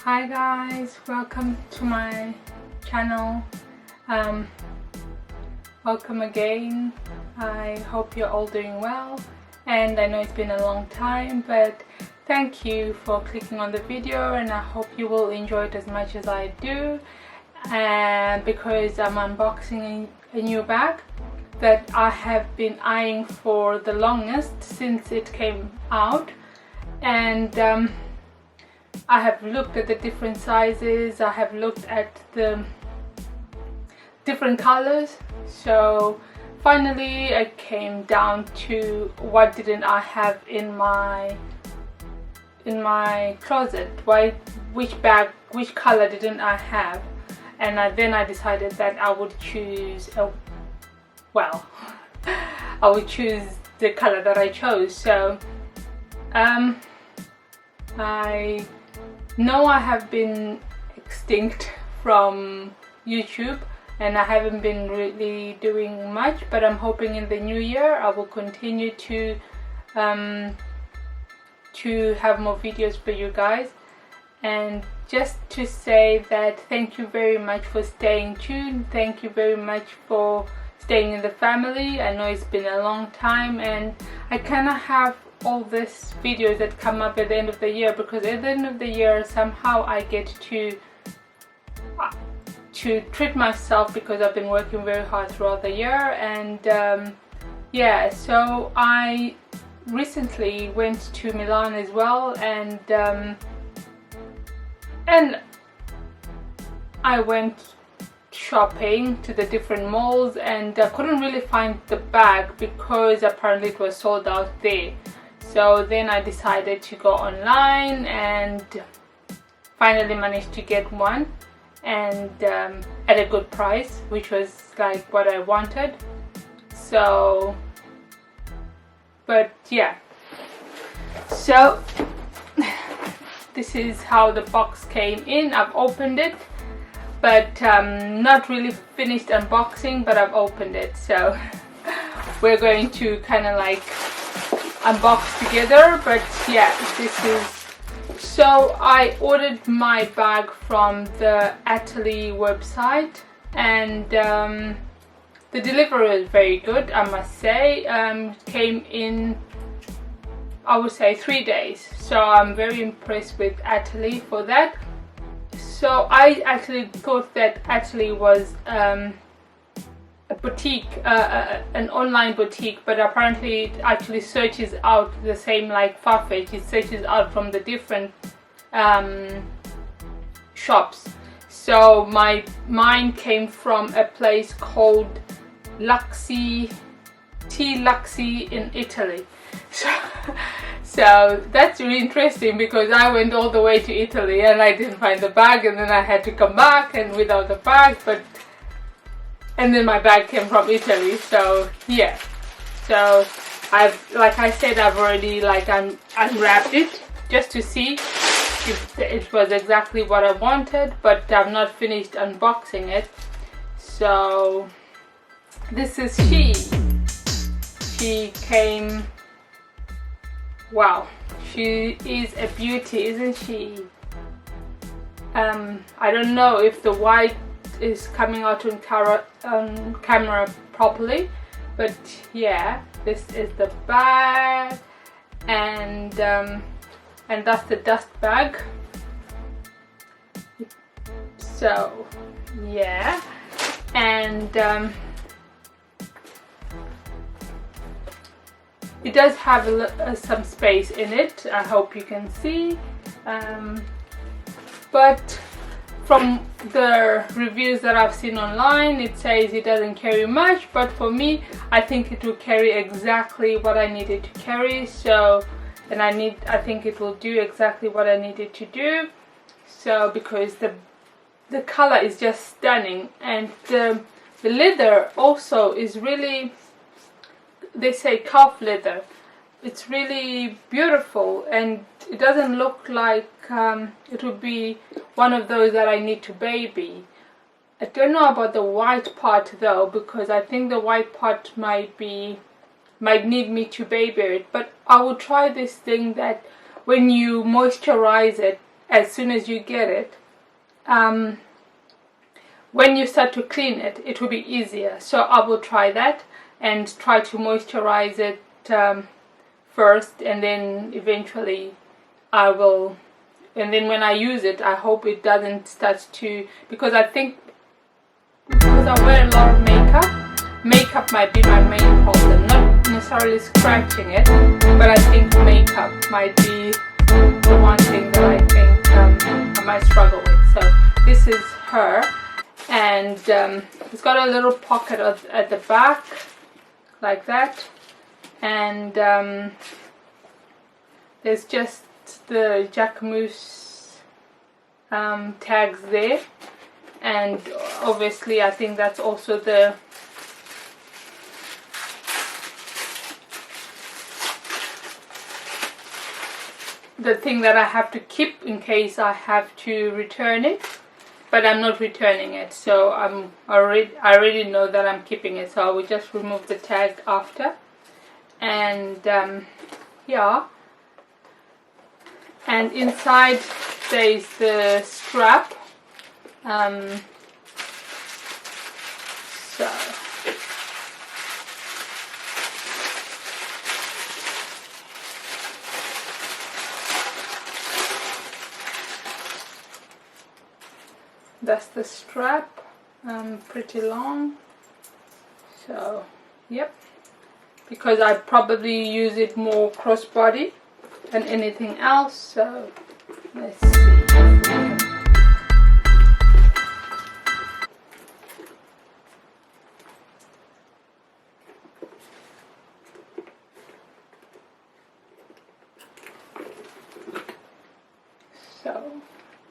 Hi guys, welcome to my channel. Welcome again. I hope you're all doing well, and I know it's been a long time, but thank you for clicking on the video, and I hope you will enjoy it as much as I do. And because I'm unboxing a new bag that I have been eyeing for the longest since it came out, and I have looked at the different sizes, I have looked at the different colors, so finally I came down to what didn't I have in my closet, which color didn't I have, and then I decided that I would choose I would choose the color that I chose. So I know I have been extinct from YouTube and I haven't been really doing much, but I'm hoping in the new year I will continue to have more videos for you guys. And just to say that thank you very much for staying tuned, thank you very much for staying in the family. I know it's been a long time, and I kind of have all these videos that come up at the end of the year, because at the end of the year somehow I get to treat myself because I've been working very hard throughout the year. And yeah, so I recently went to Milan as well, and I went shopping to the different malls, and I couldn't really find the bag because apparently it was sold out there. So then I decided to go online and finally managed to get one, and at a good price, which was like what I wanted. So, but yeah, so this is how the box came in. I've opened it, but not really finished unboxing, but I've opened it, so we're going to kind of like unbox together. But yeah, this is, so I ordered my bag from the 𝐥𝐤𝐤𝐤 website, and the delivery was very good, I must say. It came in, I would say, 3 days, so I'm very impressed with 𝐥𝐤𝐤𝐤 for that. So I actually thought that 𝐥𝐤𝐤𝐤 was a boutique, an online boutique, but apparently it actually searches out the same like Farfetch. It searches out from the different shops. So mine came from a place called 𝐥𝐤𝐬𝐤 in Italy. So that's really interesting, because I went all the way to Italy and I didn't find the bag, and then I had to come back and without the bag, and then my bag came from Italy. So yeah, so like I said, I've already like unwrapped it just to see if it was exactly what I wanted, but I've not finished unboxing it. So this is she came. Wow, she is a beauty, isn't she? I don't know if the white is coming out on camera properly, but yeah, this is the bag, and that's the dust bag. So yeah, and it does have some space in it, I hope you can see, but from the reviews that I've seen online, it says it doesn't carry much, but for me, I think it will carry exactly what I needed to carry. So, and I think it will do exactly what I needed to do. So, because the color is just stunning, and the leather also is really, they say calf leather. It's really beautiful, and it doesn't look like it would be one of those that I need to baby. I don't know about the white part though, because I think the white part might need me to baby it, but I will try this thing that when you moisturize it, as soon as you get it, when you start to clean it, it will be easier. So I will try that and try to moisturize it first, and then eventually I will, and then when I use it, I hope it doesn't start to, because I think because I wear a lot of makeup might be my main problem, not necessarily scratching it, but I think makeup might be the one thing that I think I might struggle with. So this is her, and it's got a little pocket at the back like that, and there's just the Jacquemus tags there, and obviously I think that's also the thing that I have to keep in case I have to return it, but I'm not returning it, so I already know that I'm keeping it, so I will just remove the tag after. And yeah, and inside there is the strap. So that's the strap, pretty long. So yep, because I probably use it more crossbody than anything else. So let's see if we can. So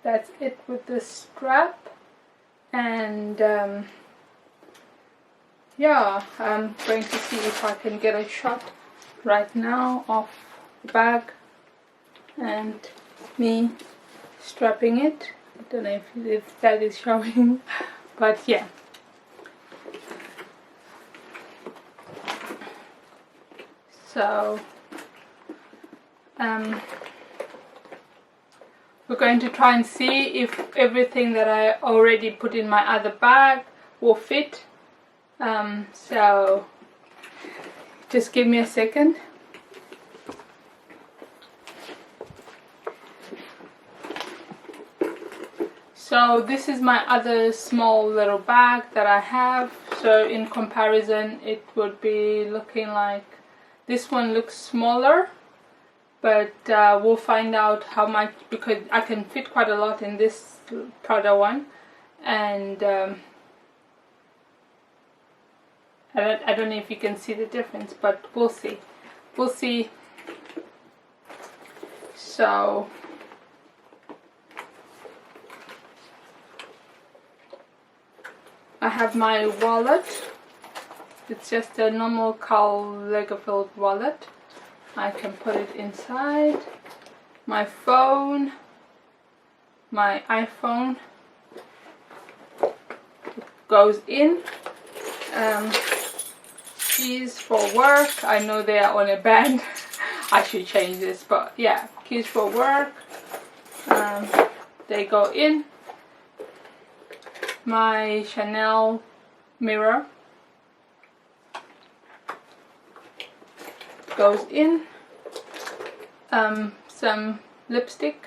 that's it with the strap, and yeah, I'm going to see if I can get a shot right now of the bag and me strapping it. I don't know if that is showing, but yeah. So we're going to try and see if everything that I already put in my other bag will fit. So just give me a second. So this is my other small little bag that I have. So in comparison, it would be looking like this one looks smaller, but we'll find out how much, because I can fit quite a lot in this Prada one, and I don't know if you can see the difference, but we'll see. We'll see. So I have my wallet. It's just a normal 𝐥𝐤𝐤 wallet. I can put it inside. My phone, my iPhone, it goes in. Keys for work. I know they are on a band. I should change this, but yeah, keys for work. They go in. My Chanel mirror goes in. Some lipstick,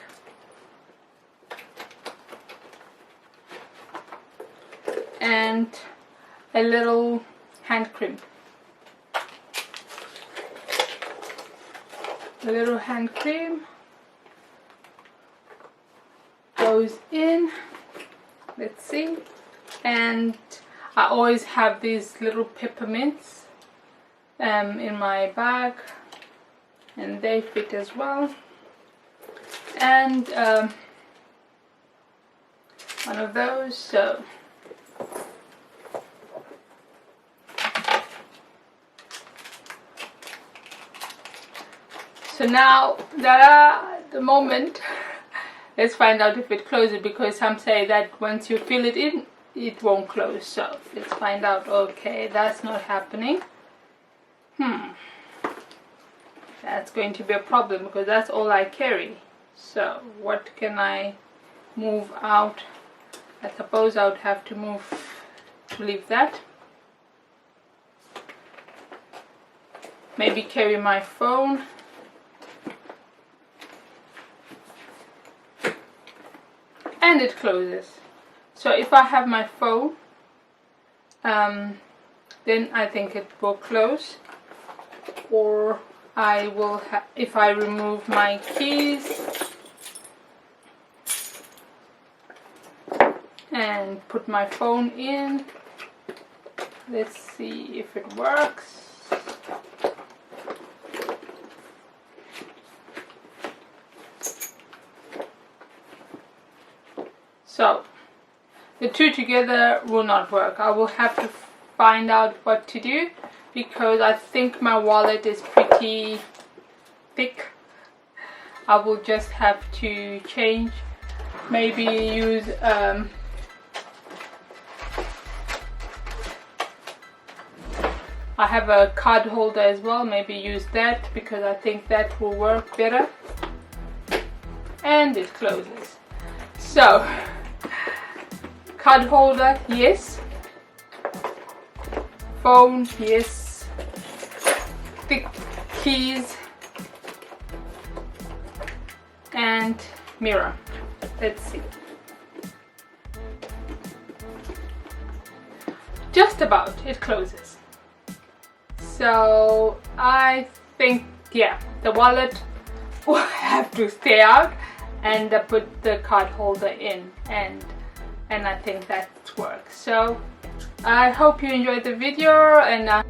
and a little hand cream. The little hand cream goes in. Let's see. And I always have these little peppermints in my bag, and they fit as well. And one of those. So now that the moment, let's find out if it closes, because some say that once you fill it in, it won't close. So let's find out. Okay, that's not happening. That's going to be a problem, because that's all I carry. So what can I move out? I suppose I would have to leave that. Maybe carry my phone. And it closes. So if I have my phone, then I think it will close. Or I will if I remove my keys and put my phone in. Let's see if it works. So the two together will not work. I will have to find out what to do, because I think my wallet is pretty thick. I will just have to change, maybe use I have a card holder as well, maybe use that, because I think that will work better. And it closes. So card holder, yes. Phone, yes. Thick keys and mirror. Let's see. Just about, it closes. So I think, yeah, the wallet will have to stay out, and put the card holder in, and I think that works. So I hope you enjoyed the video, and